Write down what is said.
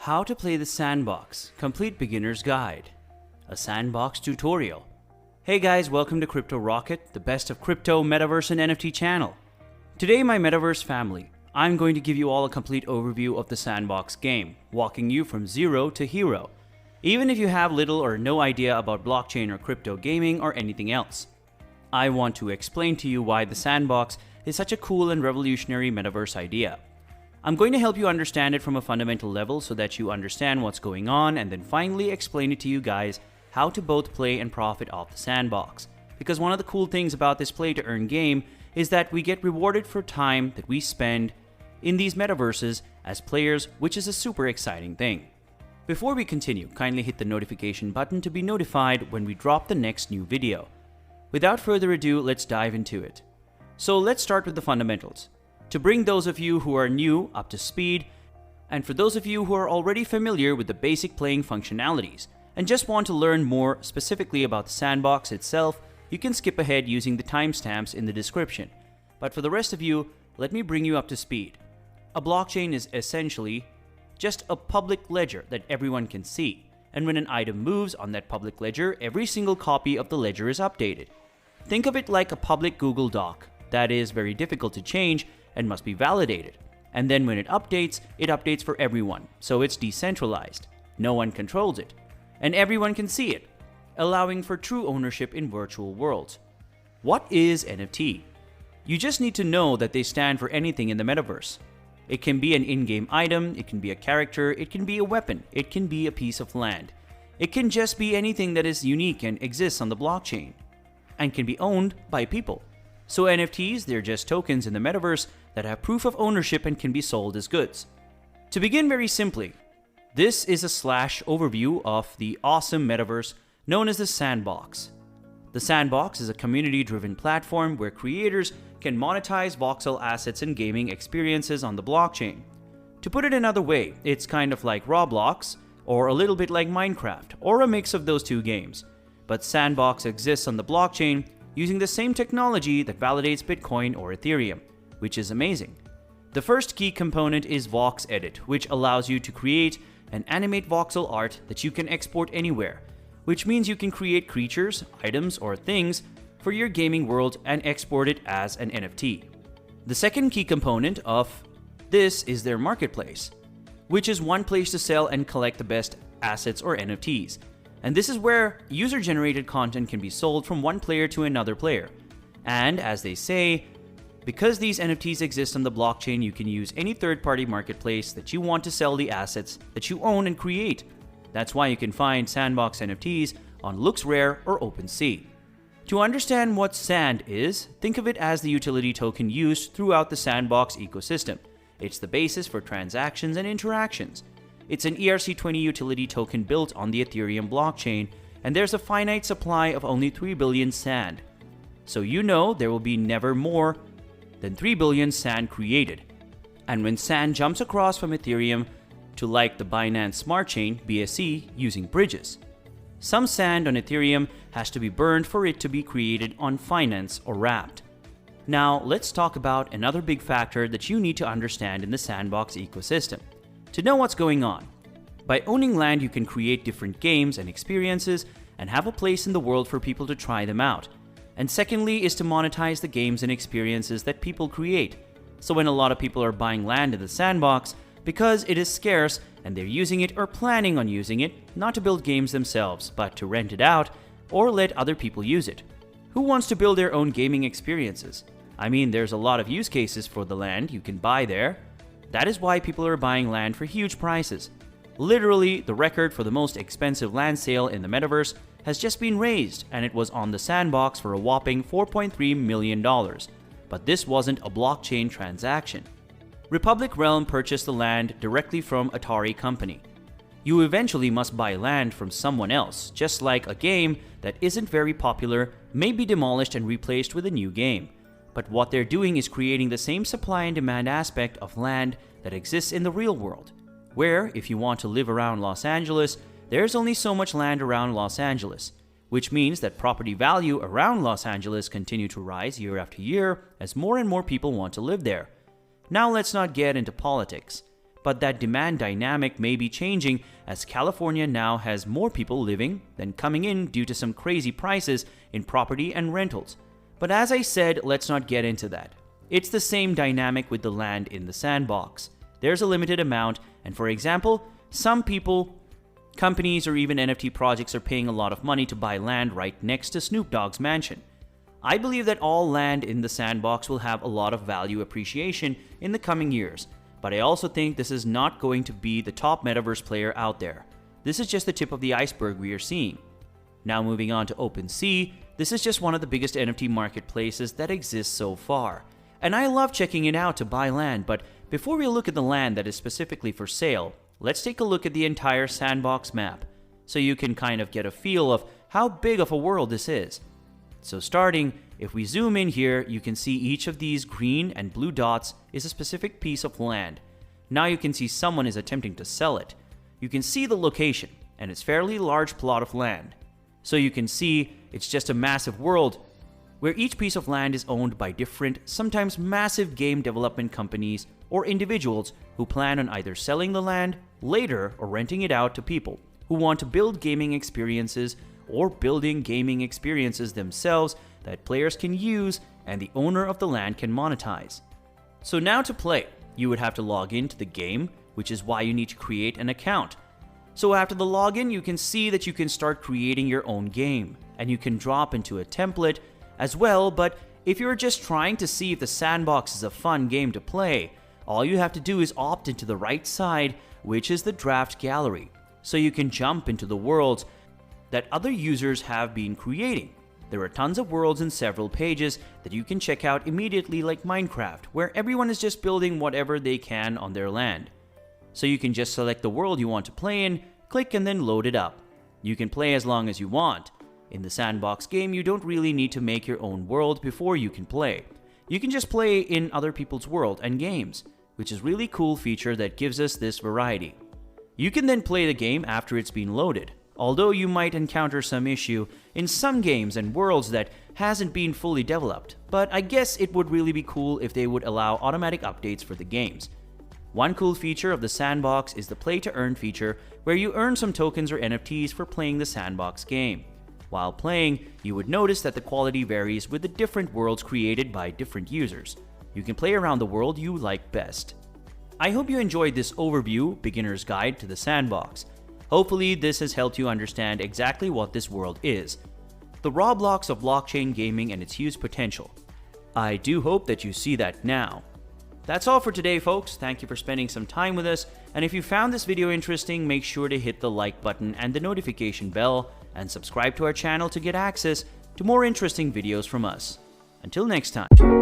How to play the Sandbox, Complete Beginner's Guide. A Sandbox tutorial. Hey guys, welcome to Crypto Rocket, the best of crypto, metaverse, and NFT channel. Today, my metaverse family, I'm going to give you all a complete overview of the Sandbox game, walking you from zero to hero, even if you have little or no idea about blockchain or crypto gaming or anything else. I want to explain to you why the Sandbox is such a cool and revolutionary metaverse idea. I'm going to help you understand it from a fundamental level so that you understand what's going on, and then finally explain it to you guys how to both play and profit off the Sandbox. Because one of the cool things about this play to earn game is that we get rewarded for time that we spend in these metaverses as players, which is a super exciting thing. Before we continue, kindly hit the notification button to be notified when we drop the next new video. Without further ado, let's dive into it. So let's start with the fundamentals. To bring those of you who are new up to speed, and for those of you who are already familiar with the basic playing functionalities and just want to learn more specifically about the Sandbox itself, you can skip ahead using the timestamps in the description. But for the rest of you, let me bring you up to speed. A blockchain is essentially just a public ledger that everyone can see, and when an item moves on that public ledger, every single copy of the ledger is updated. Think of it like a public Google Doc that is very difficult to change and must be validated. And then when it updates for everyone, so it's decentralized. No one controls it, and everyone can see it, allowing for true ownership in virtual worlds. What is NFT? You just need to know that they stand for anything in the metaverse. It can be an in-game item, it can be a character, it can be a weapon, it can be a piece of land. It can just be anything that is unique and exists on the blockchain, and can be owned by people. So NFTs, they're just tokens in the metaverse that have proof of ownership and can be sold as goods. To begin very simply, this is a slash overview of the awesome metaverse known as the Sandbox. The Sandbox is a community-driven platform where creators can monetize voxel assets and gaming experiences on the blockchain. To put it another way, it's kind of like Roblox, or a little bit like Minecraft, or a mix of those two games. But Sandbox exists on the blockchain using the same technology that validates Bitcoin or Ethereum, which is amazing. The first key component is Vox Edit, which allows you to create and animate voxel art that you can export anywhere, which means you can create creatures, items, or things for your gaming world and export it as an NFT. The second key component of this is their marketplace, which is one place to sell and collect the best assets or NFTs. And this is where user-generated content can be sold from one player to another player. And as they say, because these NFTs exist on the blockchain, you can use any third-party marketplace that you want to sell the assets that you own and create. That's why you can find Sandbox NFTs on LooksRare or OpenSea. To understand what Sand is, think of it as the utility token used throughout the Sandbox ecosystem. It's the basis for transactions and interactions. It's an ERC20 utility token built on the Ethereum blockchain, and there's a finite supply of only 3 billion Sand. So you know there will be never more than 3 billion Sand created. And when Sand jumps across from Ethereum to like the Binance Smart Chain, BSC, using bridges. Some Sand on Ethereum has to be burned for it to be created on Finance or Wrapped. Now let's talk about another big factor that you need to understand in the Sandbox ecosystem. To know what's going on. By owning land, you can create different games and experiences and have a place in the world for people to try them out. And secondly is to monetize the games and experiences that people create. So when a lot of people are buying land in the Sandbox, because it is scarce and they're using it or planning on using it, not to build games themselves, but to rent it out or let other people use it. Who wants to build their own gaming experiences? I mean, there's a lot of use cases for the land you can buy there. That is why people are buying land for huge prices. Literally, the record for the most expensive land sale in the metaverse has just been raised, and it was on the Sandbox for a whopping $4.3 million. But this wasn't a blockchain transaction. Republic Realm purchased the land directly from Atari Company. You eventually must buy land from someone else, just like a game that isn't very popular may be demolished and replaced with a new game. But what they're doing is creating the same supply and demand aspect of land that exists in the real world, where if you want to live around Los Angeles, there's only so much land around Los Angeles, which means that property value around Los Angeles continue to rise year after year as more and more people want to live there. Now let's not get into politics, but that demand dynamic may be changing as California now has more people living than coming in due to some crazy prices in property and rentals. But as I said, let's not get into that. It's the same dynamic with the land in the sandbox. There's a limited amount, and for example, some people, companies, or even NFT projects are paying a lot of money to buy land right next to Snoop Dogg's mansion. I believe that all land in the sandbox will have a lot of value appreciation in the coming years, but I also think this is not going to be the top metaverse player out there. This is just the tip of the iceberg we are seeing. Now moving on to OpenSea, this is just one of the biggest NFT marketplaces that exists so far. And I love checking it out to buy land, but before we look at the land that is specifically for sale, let's take a look at the entire sandbox map, so you can kind of get a feel of how big of a world this is. So starting, if we zoom in here, you can see each of these green and blue dots is a specific piece of land. Now you can see someone is attempting to sell it. You can see the location, and it's a fairly large plot of land. So you can see it's just a massive world where each piece of land is owned by different, sometimes massive game development companies or individuals who plan on either selling the land later or renting it out to people who want to build gaming experiences or building gaming experiences themselves that players can use and the owner of the land can monetize. So now to play, you would have to log into the game, which is why you need to create an account. So after the login, you can see that you can start creating your own game, and you can drop into a template as well, but if you're just trying to see if the sandbox is a fun game to play, all you have to do is opt into the right side, which is the draft gallery, so you can jump into the worlds that other users have been creating. There are tons of worlds in several pages that you can check out immediately, like Minecraft, where everyone is just building whatever they can on their land. So you can just select the world you want to play in, click and then load it up. You can play as long as you want. In the sandbox game, you don't really need to make your own world before you can play. You can just play in other people's world and games, which is a really cool feature that gives us this variety. You can then play the game after it's been loaded, although you might encounter some issue in some games and worlds that hasn't been fully developed, but I guess it would really be cool if they would allow automatic updates for the games. One cool feature of the sandbox is the play to earn feature, where you earn some tokens or NFTs for playing the sandbox game. While playing, you would notice that the quality varies with the different worlds created by different users. You can play around the world you like best. I hope you enjoyed this overview, beginner's guide to the sandbox. Hopefully this has helped you understand exactly what this world is, the raw blocks of blockchain gaming and its huge potential. I do hope that you see that now. That's all for today, folks. Thank you for spending some time with us, and if you found this video interesting, make sure to hit the like button and the notification bell, and subscribe to our channel to get access to more interesting videos from us. Until next time.